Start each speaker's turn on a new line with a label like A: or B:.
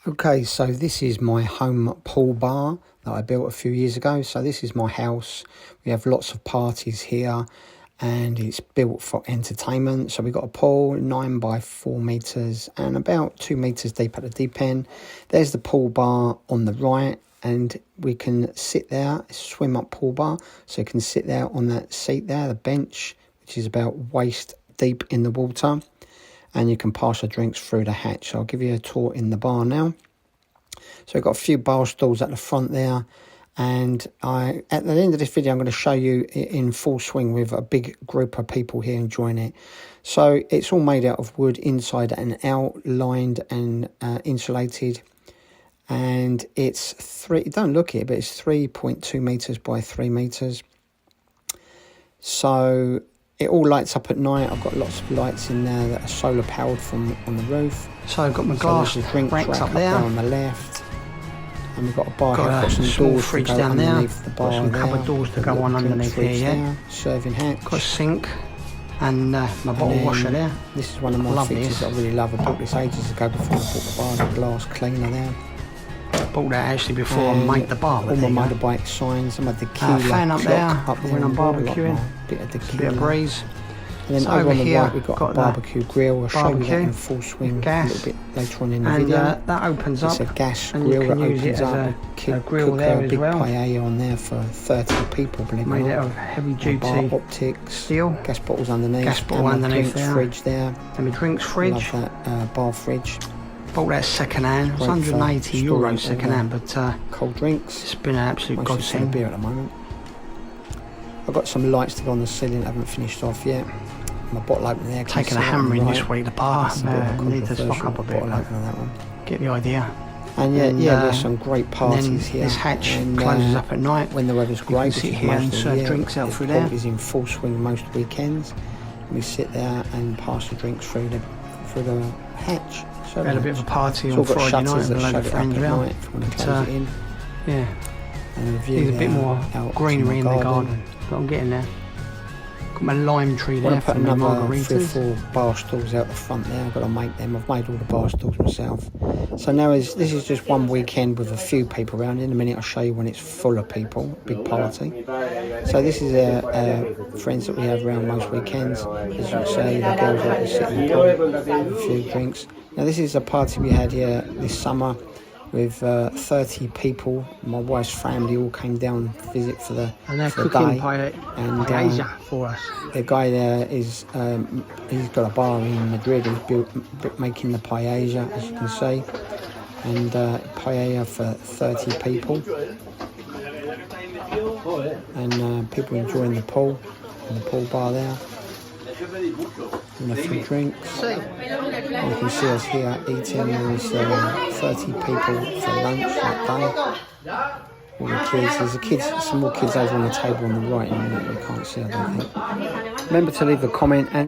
A: Okay, so this is my home pool bar that I built a few years ago. So this is my house. We have lots of parties here and it's built for entertainment. So we've got a pool 9 by 4 meters and about 2 meters deep at the deep end. There's the pool bar on the right and we can sit there, swim up pool bar. So you can sit there on that seat there, the bench, which is about waist deep in the water. And you can pass your drinks through the hatch. So I'll give you a tour in the bar now. So we've got a few bar stools at the front there. And at the end of this video, I'm going to show you in full swing with a big group of people here enjoying it. So it's all made out of wood inside and out, lined and insulated. And it's don't look it, but it's 3.2 meters by 3 meters. So it all lights up at night. I've got lots of lights in there that are solar powered from on the roof. So I've got my glass racks up there on the left, and we've got a bar here. Got some small fridge down there. The bar got some cupboard doors to go on underneath here. Yeah, serving hatch. Got a sink and my bottle washer there. This is one of my features that I really love. I bought this ages ago before I bought the bar. The glass cleaner there. Bought that actually before I made the bar. All my motorbike signs, some of the fan up there when I'm barbecuing. A bit of breeze. And then over on the right we've got a barbecue grill. I'll show you that in full swing a little bit later on in the video. That opens up. It's a gas grill that opens up. A grill there as well. Big paella on there for 30 people. Made out of heavy duty optics. Steel. Gas bottles underneath. Gas bottle underneath there. Fridge there. And my drinks fridge. Love that bar fridge. Bought that second hand. It was 180 euros second hand, but cold drinks. It's been an absolute godsend. Beer at the moment. I've got some lights to go on the ceiling. I haven't finished off yet. My bottle opener there. Taking a hammer in this week. The bar. Need to stock up a bit. That one. Get the idea. And yeah, there's some great parties here. This hatch closes up at night when the weather's great. Sit here and serve drinks out through there. Is in full swing most weekends. We sit there and pass the drinks through the hatch. So we had a bit of a party on Friday night with a load of friends around. Yeah, need a bit more greenery in the garden, but I'm getting there. Got my lime tree there for my margaritas. 3 or 4 bar stools out the front there. I've got to make them. I've made all the bar stools myself. So now this is just one weekend with a few people around. In a minute I'll show you when it's full of people, big party. So this is friends that we have around most weekends. As you can see, the girls like to sit in the pool, a few drinks. Now this is a party we had here this summer with 30 people. My wife's family all came down to visit for the day. And for us. The guy there is he's got a bar in Madrid. He's making the paella, as you can see, and paella for 30 people. And people enjoying the pool and the pool bar there. And a few drinks. And you can see us here eating. There's 30 people for lunch that day. All the kids. There's some more kids over on the table on the right in a minute. You can't see, I don't think. Remember to leave a comment and